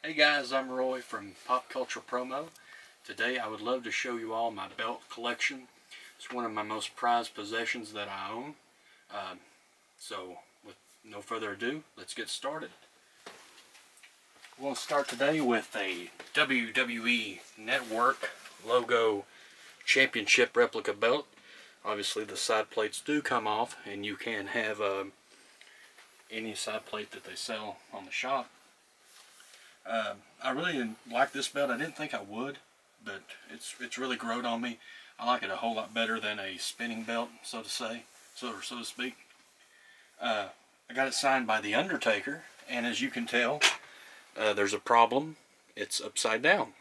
Hey guys, I'm Roy from Pop Culture Promo. Today I would love to show you all my belt collection. It's one of my most prized possessions that I own. So with no further ado, let's get started. We'll start today with a WWE Network Logo Championship replica belt. Obviously the side plates do come off, and you can have any side plate that they sell on the shop. I really didn't like this belt. I didn't think I would, but it's really growed on me. I like it a whole lot better than a spinning belt, so to speak. I got it signed by The Undertaker, and as you can tell, there's a problem. It's upside down.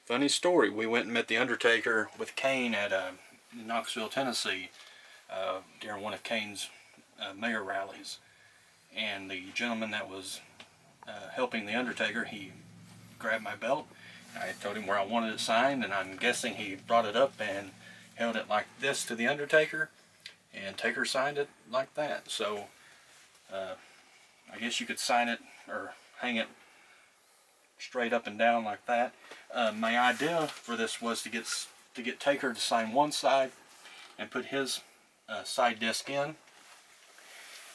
Funny story, we went and met The Undertaker with Kane at Knoxville, Tennessee, during one of Kane's mayor rallies. And the gentleman that was helping The Undertaker, he grabbed my belt. I told him where I wanted it signed, and I'm guessing he brought it up and held it like this to The Undertaker, and Taker signed it like that. So I guess you could sign it or hang it straight up and down like that. My idea for this was to get Taker to sign one side and put his side disc in,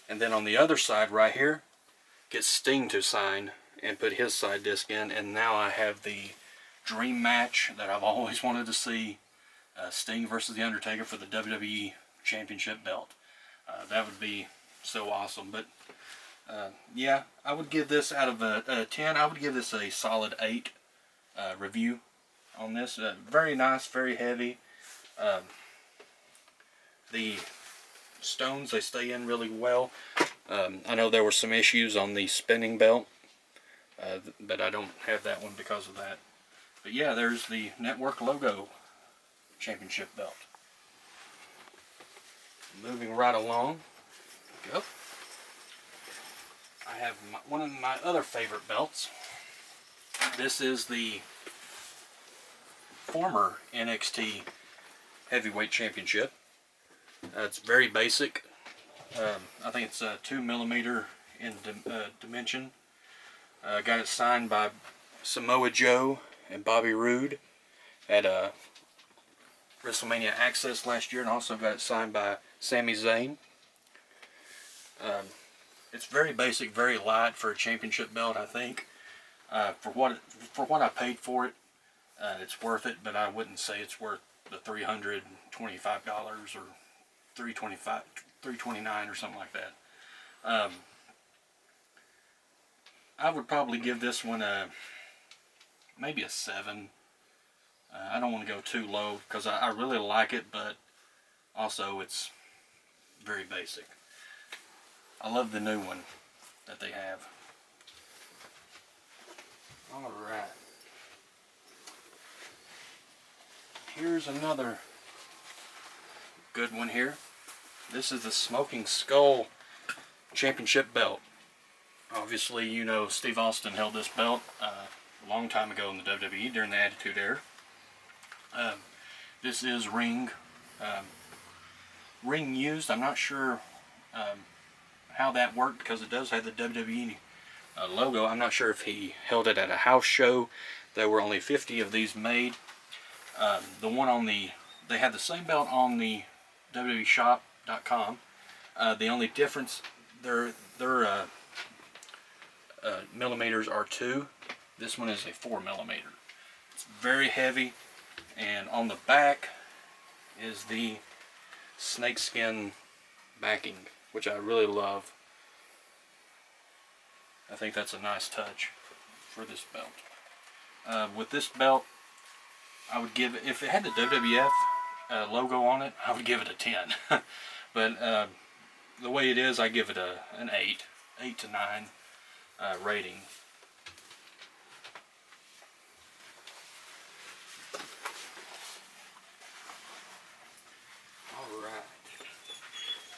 and then on the other side right here, get Sting to sign and put his side disc in, and now I have the dream match that I've always wanted to see, Sting versus The Undertaker for the WWE Championship belt. That would be so awesome. But yeah, I would give this, out of a 10, I would give this a solid 8 review on this. Very nice, very heavy. The stones, they stay in really well. I know there were some issues on the spinning belt, but I don't have that one because of that. But yeah, there's the Network Logo Championship belt. Moving right along, go. I have one of my other favorite belts. This is the former NXT Heavyweight Championship. It's very basic. I think it's 2mm in dimension. Got it signed by Samoa Joe and Bobby Roode at WrestleMania Access last year, and also got it signed by Sami Zayn. It's very basic, very light for a championship belt, I think. For what I paid for it, it's worth it, but I wouldn't say it's worth the $325 or $329 or something like that. I would probably give this one maybe a 7. I don't want to go too low because I really like it, but also it's very basic. I love the new one that they have. Alright. Here's another good one here. This is the Smoking Skull Championship belt. Obviously, you know Steve Austin held this belt a long time ago in the WWE during the Attitude Era. This is ring used. I'm not sure how that worked because it does have the WWE logo. I'm not sure if he held it at a house show. There were only 50 of these made. The one on they had the same belt on the WWE shop.com. The only difference, their millimeters are 2. This one is a 4mm. It's very heavy, and on the back is the snakeskin backing, which I really love. I think that's a nice touch for this belt. With this belt, I would give it, if it had the WWF logo on it, I would give it a 10. But the way it is, I give it an 8 to 9 rating. Alright.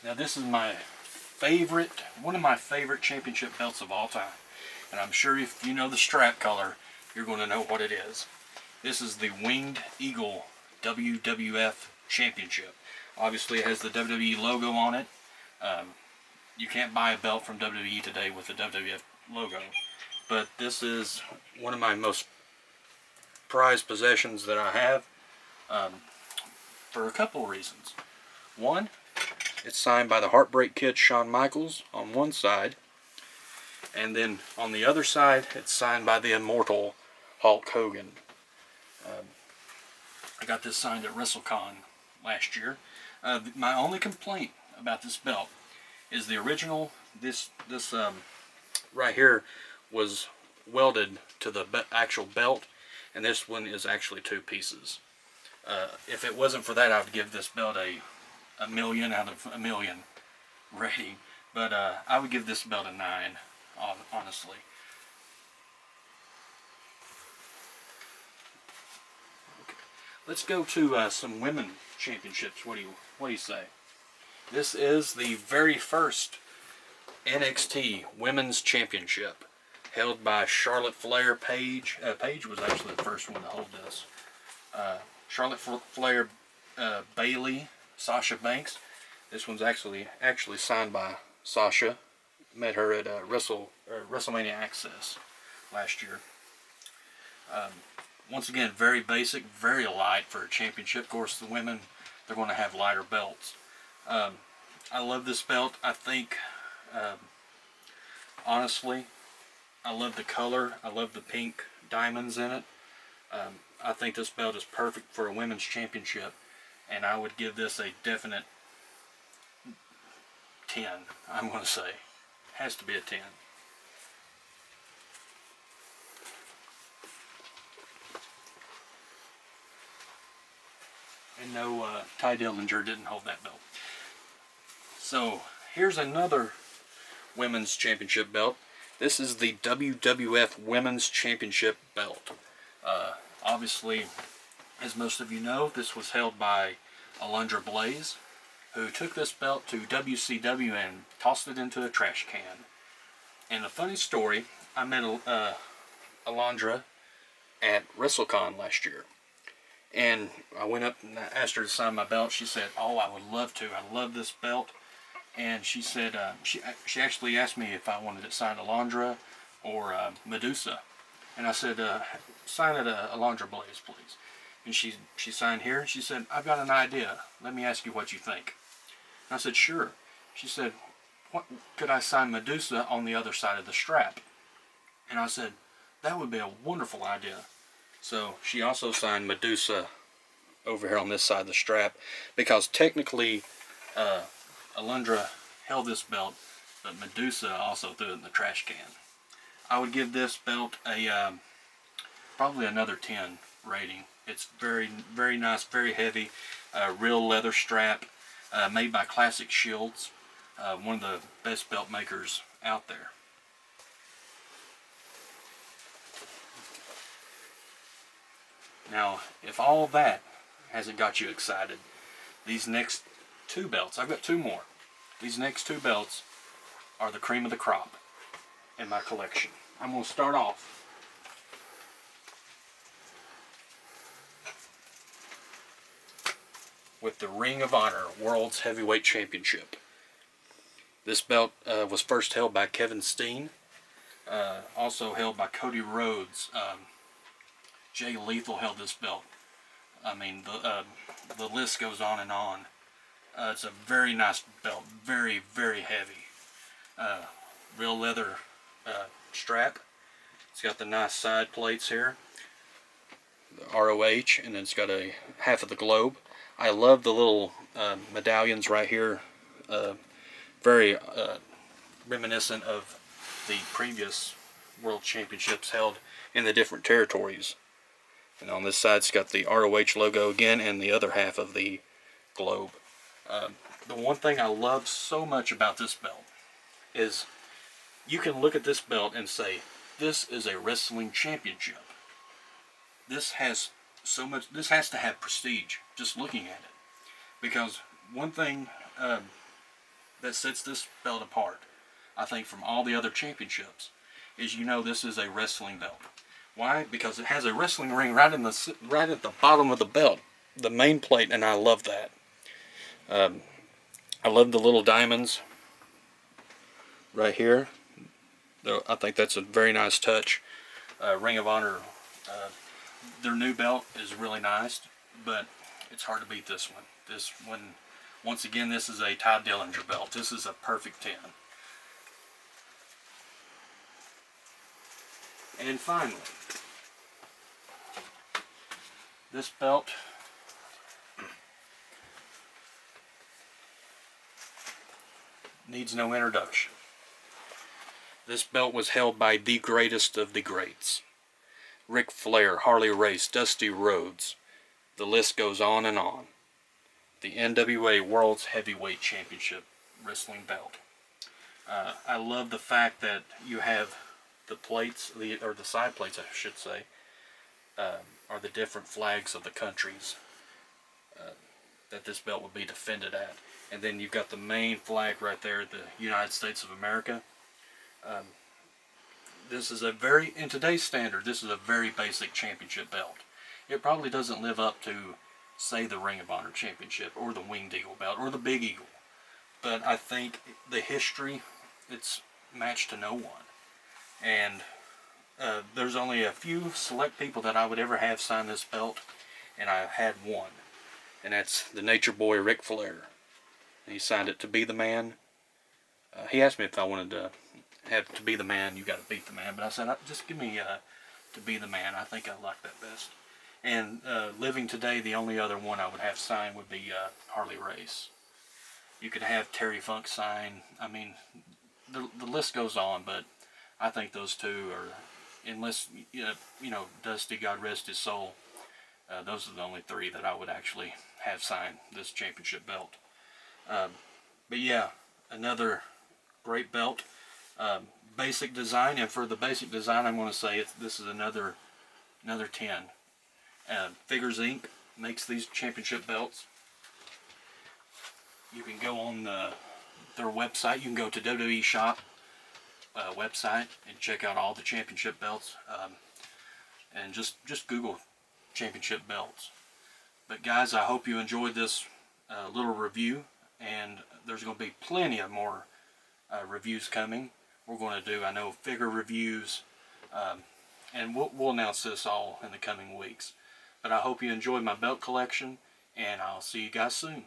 Now this is my favorite, one of my favorite championship belts of all time. And I'm sure if you know the strap color, you're going to know what it is. This is the Winged Eagle WWF Championship. Obviously it has the WWE logo on it. You can't buy a belt from WWE today with the WWF logo. but this is one of my most prized possessions that I have, for a couple of reasons. One, it's signed by the Heartbreak Kid Shawn Michaels on one side, and then on the other side it's signed by the immortal Hulk Hogan. I got this signed at WrestleCon last year. My only complaint about this belt is the original, this right here was welded to the actual belt, and this one is actually two pieces. If it wasn't for that, I would give this belt a million out of a million rating, but I would give this belt a 9, honestly. Okay. Let's go to some women championships. What do you say? This is the very first NXT Women's Championship, held by Charlotte Flair. Paige was actually the first one to hold this. Charlotte Flair, Bayley, Sasha Banks. This one's actually signed by Sasha. Met her at WrestleMania Access last year. Once again, very basic, very light for a championship. Of course, the women, they're going to have lighter belts. I love this belt. I think, honestly, I love the color. I love the pink diamonds in it. I think this belt is perfect for a women's championship, and I would give this a definite 10. I'm going to say, has to be a 10. And no, Ty Dillinger didn't hold that belt. So here's another women's championship belt. This is the WWF Women's Championship belt. Obviously, as most of you know, this was held by Alundra Blaze, who took this belt to WCW and tossed it into a trash can. And a funny story, I met Alundra at WrestleCon last year. And I went up and asked her to sign my belt. She said, "Oh, I would love to. I love this belt." And she said, she actually asked me if I wanted it signed Alundra or Medusa. And I said, "Sign it Alundra Blaze, please." And she signed here. And she said, "I've got an idea. Let me ask you what you think." And I said, "Sure." She said, "What could I sign Medusa on the other side of the strap?" And I said, "That would be a wonderful idea." So she also signed Medusa over here on this side of the strap, because technically Alundra held this belt, but Medusa also threw it in the trash can. I would give this belt a probably another 10 rating. It's very, very nice, very heavy, real leather strap, made by Classic Shields, one of the best belt makers out there. Now, if all that hasn't got you excited, these next two belts, I've got two more. These next two belts are the cream of the crop in my collection. I'm going to start off with the Ring of Honor World's Heavyweight Championship. This belt was first held by Kevin Steen, also held by Cody Rhodes. Jay Lethal held this belt. I mean, the list goes on and on. It's a very nice belt, very, very heavy. Real leather strap. It's got the nice side plates here, the ROH, and then it's got a half of the globe. I love the little medallions right here. Very reminiscent of the previous World Championships held in the different territories. And on this side, it's got the ROH logo again, and the other half of the globe. The one thing I love so much about this belt is you can look at this belt and say, this is a wrestling championship. This has so much, this has to have prestige just looking at it. Because one thing that sets this belt apart, I think, from all the other championships, is this is a wrestling belt. Why? Because it has a wrestling ring right at the bottom of the belt, the main plate, and I love that. I love the little diamonds right here. I think that's a very nice touch. Ring of Honor, their new belt is really nice, but it's hard to beat this one. This one, once again, this is a Ty Dillinger belt. This is a perfect 10. And finally, this belt needs no introduction. This belt was held by the greatest of the greats. Ric Flair, Harley Race, Dusty Rhodes. The list goes on and on. The NWA World Heavyweight Championship wrestling belt. I love the fact that you have the plates, or the side plates I should say, are the different flags of the countries that this belt would be defended at. And then you've got the main flag right there, the United States of America. This is in today's standard, this is a very basic championship belt. It probably doesn't live up to, say, the Ring of Honor Championship, or the Winged Eagle belt, or the Big Eagle. But I think the history, it's matched to no one. And there's only a few select people that I would ever have sign this belt, and I had one. And that's the Nature Boy Ric Flair. He signed it to be the man. He asked me if I wanted to have to be the man, you got to beat the man. But I said, just give me to be the man. I think I like that best. And living today, the only other one I would have signed would be Harley Race. You could have Terry Funk sign. I mean, the list goes on, but I think those two are, unless, you know, Dusty, God rest his soul, those are the only three that I would actually have sign this championship belt. But yeah, another great belt. Basic design, and for the basic design, I'm going to say this is another 10. Figures Inc. makes these championship belts. You can go on their website. You can go to WWE Shop website and check out all the championship belts. And just Google championship belts. But guys, I hope you enjoyed this little review, and there's going to be plenty of more reviews coming. We're going to do, I know, figure reviews, and we'll announce this all in the coming weeks. But I hope you enjoyed my belt collection, and I'll see you guys soon.